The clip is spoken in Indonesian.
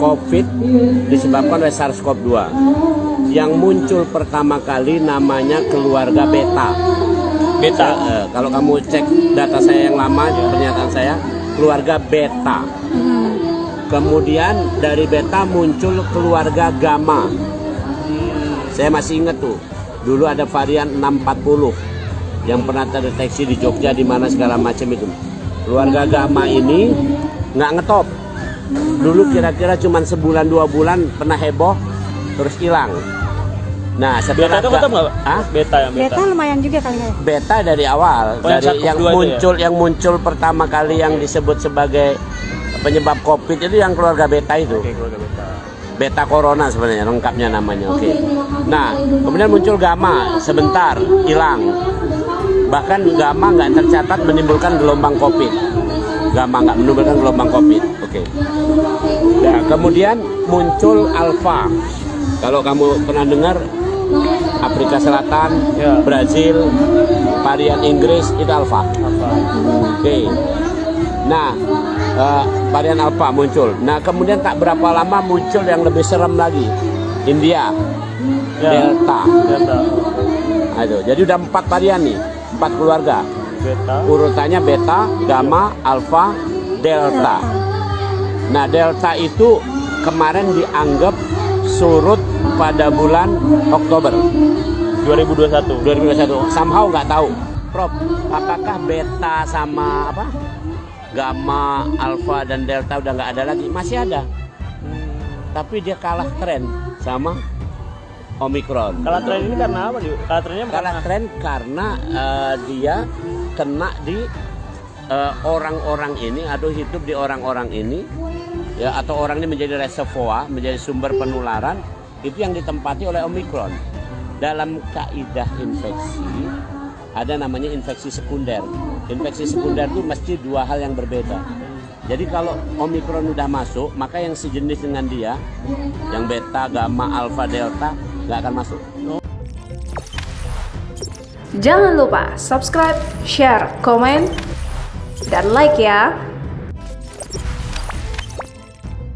COVID disebabkan oleh SARS-CoV-2. Yang muncul pertama kali namanya keluarga beta. Kalau kamu cek data saya yang lama, pernyataan saya, keluarga beta. Kemudian dari beta muncul keluarga gamma. Saya masih ingat tuh, dulu ada varian 640 yang pernah terdeteksi di Jogja, di mana segala macam itu. Keluarga gamma ini nggak ngetop. Dulu kira-kira cuma sebulan 2 bulan pernah heboh, terus hilang. Nah, setelah beta itu ngetop nggak, Pak? Beta lumayan juga kali ya. Beta dari awal, dari yang muncul pertama kali yang disebut sebagai penyebab COVID itu yang keluarga beta itu. Keluarga beta. Beta corona sebenarnya lengkapnya namanya. Nah, kemudian muncul gamma, sebentar hilang. Bahkan gamma nggak tercatat menimbulkan gelombang COVID. Gamma nggak menimbulkan gelombang COVID. Nah, kemudian muncul alpha. Kalau kamu pernah dengar, Afrika Selatan, Brazil, varian Inggris itu alpha. Nah, varian alpha muncul. Nah, kemudian tak berapa lama muncul yang lebih serem lagi, India, Delta. Nah, itu. Jadi udah 4 varian nih, 4 keluarga. Urutannya beta, gamma, alpha, delta. Nah, delta itu kemarin dianggap surut pada bulan Oktober 2021. Somehow nggak tahu, Prof, apakah beta sama gamma, alpha dan delta udah nggak ada lagi? Masih ada, tapi dia kalah tren sama Omicron. Kalah tren ini karena apa? Kalah tren karena dia kena di orang-orang ini, atau hidup di orang-orang ini, ya, atau orang ini menjadi reservoir, menjadi sumber penularan, itu yang ditempati oleh Omicron. Dalam kaidah infeksi ada namanya infeksi sekunder. Infeksi sekunder itu mesti 2 hal yang berbeda. Jadi kalau Omicron udah masuk, maka yang sejenis dengan dia, yang beta, gamma, alpha, delta, nggak akan masuk. Jangan lupa subscribe, share, komen, dan like ya.